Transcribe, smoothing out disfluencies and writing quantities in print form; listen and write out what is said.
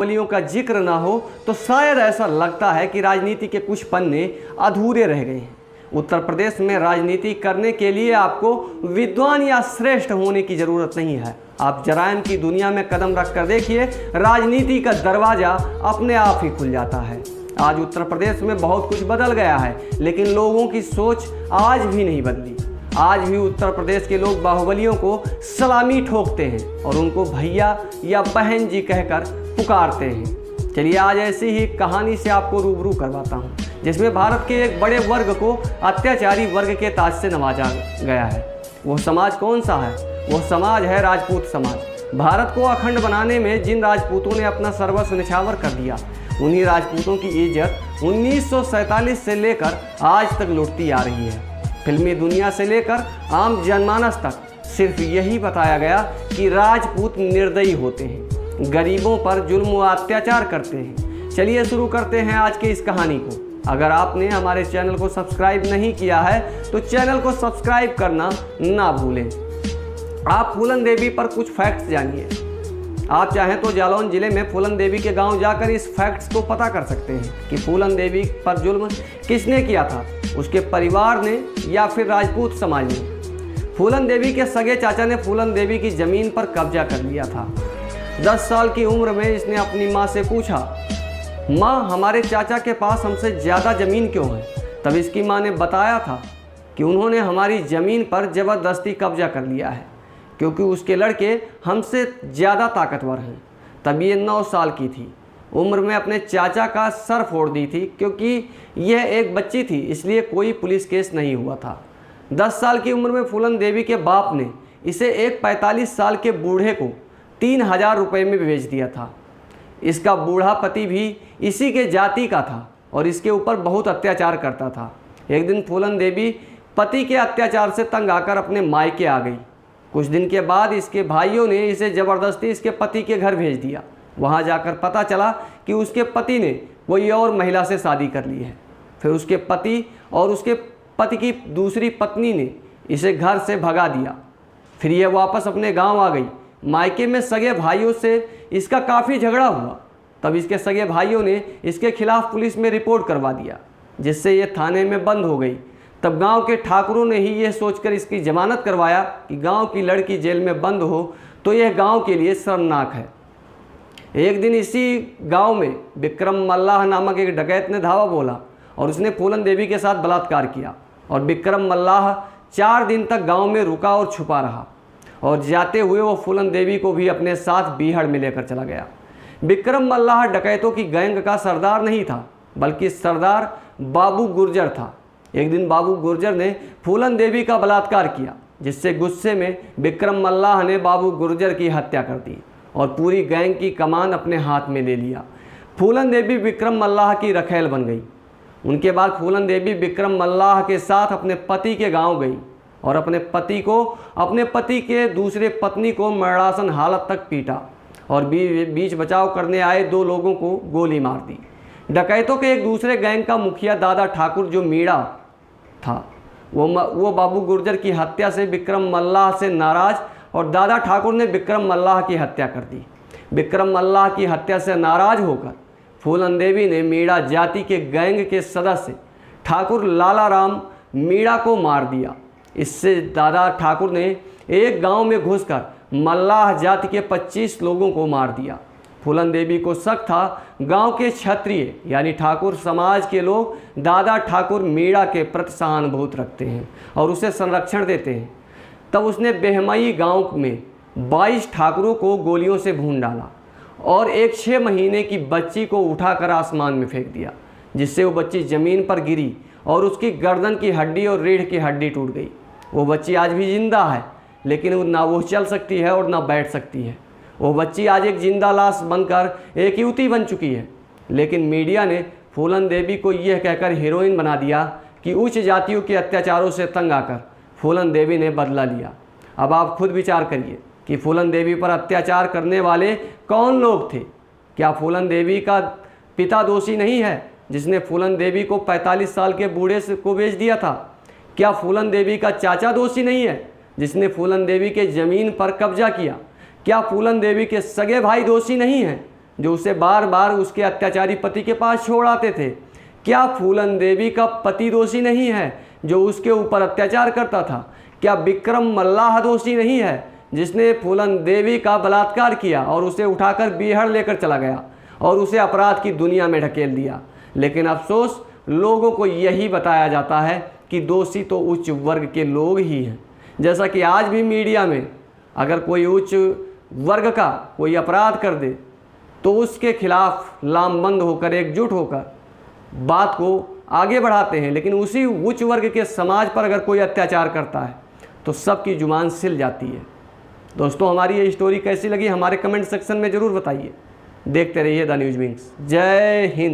बाहुबलियों का जिक्र ना हो तो शायद ऐसा लगता है कि राजनीति के कुछ पन्ने अधूरे रह गए हैं। उत्तर प्रदेश में राजनीति करने के लिए आपको विद्वान या श्रेष्ठ होने की ज़रूरत नहीं है। आप जराइम की दुनिया में कदम रख कर देखिए, राजनीति का दरवाज़ा अपने आप ही खुल जाता है। आज उत्तर प्रदेश में बहुत कुछ बदल गया है, लेकिन लोगों की सोच आज भी नहीं बदली। आज भी उत्तर प्रदेश के लोग बाहुबलियों को सलामी ठोकते हैं और उनको भैया या बहन जी कहकर पुकारते हैं। चलिए आज ऐसी ही कहानी से आपको रूबरू करवाता हूँ, जिसमें भारत के एक बड़े वर्ग को अत्याचारी वर्ग के ताज से नवाजा गया है। वो समाज कौन सा है? वो समाज है राजपूत समाज। भारत को अखंड बनाने में जिन राजपूतों ने अपना सर्वस्व निछावर कर दिया, उन्हीं राजपूतों की इज्जत 1947 से लेकर आज तक लुटती आ रही है। फिल्मी दुनिया से लेकर आम जनमानस तक सिर्फ यही बताया गया कि राजपूत निर्दयी होते हैं, गरीबों पर जुल्म व अत्याचार करते हैं। चलिए शुरू करते हैं आज के इस कहानी को। अगर आपने हमारे चैनल को सब्सक्राइब नहीं किया है तो चैनल को सब्सक्राइब करना ना भूलें। आप फूलन देवी पर कुछ फैक्ट्स जानिए। आप चाहें तो जालौन जिले में फूलन देवी के गांव जाकर इस फैक्ट्स को पता कर सकते हैं कि फूलन देवी पर जुल्म किसने किया था, उसके परिवार ने या फिर राजपूत समाज ने। फूलन देवी के सगे चाचा ने फूलन देवी की ज़मीन पर कब्जा कर लिया था। 10 साल की उम्र में इसने अपनी माँ से पूछा, माँ हमारे चाचा के पास हमसे ज़्यादा ज़मीन क्यों है? तब इसकी माँ ने बताया था कि उन्होंने हमारी ज़मीन पर ज़बरदस्ती कब्जा कर लिया है, क्योंकि उसके लड़के हमसे ज़्यादा ताकतवर हैं। तब ये 9 साल की थी। उम्र में अपने चाचा का सर फोड़ दी थी, क्योंकि यह एक बच्ची थी, इसलिए कोई पुलिस केस नहीं हुआ था। 10 साल की उम्र में फूलन देवी के बाप ने इसे एक 45 साल के बूढ़े को 3000 रुपये में बेच दिया था। इसका बूढ़ा पति भी इसी के जाति का था और इसके ऊपर बहुत अत्याचार करता था। एक दिन फूलन देवी पति के अत्याचार से तंग आकर अपने मायके आ गई। कुछ दिन के बाद इसके भाइयों ने इसे ज़बरदस्ती इसके पति के घर भेज दिया। वहाँ जाकर पता चला कि उसके पति ने कोई और महिला से शादी कर ली है। फिर उसके पति और उसके पति की दूसरी पत्नी ने इसे घर से भगा दिया। फिर यह वापस अपने गांव आ गई। मायके में सगे भाइयों से इसका काफ़ी झगड़ा हुआ। तब इसके सगे भाइयों ने इसके खिलाफ़ पुलिस में रिपोर्ट करवा दिया, जिससे ये थाने में बंद हो गई। तब गांव के ठाकुरों ने ही ये सोचकर इसकी जमानत करवाया कि गांव की लड़की जेल में बंद हो तो यह गांव के लिए शर्मनाक है। एक दिन इसी गांव में विक्रम मल्लाह नामक एक डकैत ने धावा बोला और उसने फूलन देवी के साथ बलात्कार किया। और विक्रम मल्लाह 4 दिन तक गांव में रुका और छुपा रहा, और जाते हुए वो फूलन देवी को भी अपने साथ बीहड़ में लेकर चला गया। विक्रम मल्लाह डकैतों की गैंग का सरदार नहीं था, बल्कि सरदार बाबू गुर्जर था। एक दिन बाबू गुर्जर ने फूलन देवी का बलात्कार किया, जिससे गुस्से में विक्रम मल्लाह ने बाबू गुर्जर की हत्या कर दी और पूरी गैंग की कमान अपने हाथ में ले लिया। फूलन देवी विक्रम मल्लाह की रखेल बन गई। उनके बाद फूलन देवी विक्रम मल्लाह के साथ अपने पति के गांव गई और अपने पति के दूसरे पत्नी को मरणासन हालत तक पीटा और बीच बचाव करने आए 2 लोगों को गोली मार दी। डकैतों के एक दूसरे गैंग का मुखिया दादा ठाकुर, जो मीणा था, वो बाबू गुर्जर की हत्या से विक्रम मल्लाह से नाराज और दादा ठाकुर ने विक्रम मल्लाह की हत्या कर दी। विक्रम मल्लाह की हत्या से नाराज होकर फूलन देवी ने मीणा जाति के गैंग के सदस्य ठाकुर लाला राम मीणा को मार दिया। इससे दादा ठाकुर ने एक गांव में घुसकर मल्लाह जाति के 25 लोगों को मार दिया। फूलन देवी को शक था गांव के क्षत्रिय यानी ठाकुर समाज के लोग दादा ठाकुर मीणा के प्रति सहानुभूति रखते हैं और उसे संरक्षण देते हैं। तब उसने बेहमई गांव में 22 ठाकुरों को गोलियों से भून डाला और एक 6 महीने की बच्ची को उठाकर आसमान में फेंक दिया, जिससे वो बच्ची ज़मीन पर गिरी और उसकी गर्दन की हड्डी और रीढ़ की हड्डी टूट गई। वो बच्ची आज भी जिंदा है, लेकिन ना वो चल सकती है और ना बैठ सकती है। वो बच्ची आज एक जिंदा लाश बनकर एक युवती बन चुकी है। लेकिन मीडिया ने फूलन देवी को यह कहकर हीरोइन बना दिया कि उच्च जातियों के अत्याचारों से तंग आकर फूलन देवी ने बदला लिया। अब आप खुद विचार करिए कि फूलन देवी पर अत्याचार करने वाले कौन लोग थे? क्या फूलन देवी का पिता दोषी नहीं है, जिसने फूलन देवी को 45 साल के बूढ़े को बेच दिया था? क्या फूलन देवी का चाचा दोषी नहीं है, जिसने फूलन देवी के ज़मीन पर कब्जा किया? क्या फूलन देवी के सगे भाई दोषी नहीं हैं, जो उसे बार बार उसके अत्याचारी पति के पास छोड़ आते थे? क्या फूलन देवी का पति दोषी नहीं है जो उसके ऊपर अत्याचार करता था? क्या विक्रम मल्लाह दोषी नहीं है जिसने फूलन देवी का बलात्कार किया और उसे उठाकर बिहार लेकर चला गया और उसे अपराध की दुनिया में ढकेल दिया? लेकिन अफसोस, लोगों को यही बताया जाता है कि दोषी तो उच्च वर्ग के लोग ही हैं। जैसा कि आज भी मीडिया में अगर कोई उच्च वर्ग का कोई अपराध कर दे तो उसके खिलाफ लामबंद होकर, एकजुट होकर बात को आगे बढ़ाते हैं, लेकिन उसी उच्च वर्ग के समाज पर अगर कोई अत्याचार करता है तो सबकी जुबान सिल जाती है। दोस्तों, हमारी ये स्टोरी कैसी लगी हमारे कमेंट सेक्शन में ज़रूर बताइए। देखते रहिए द न्यूज़ विंग्स। जय हिंद।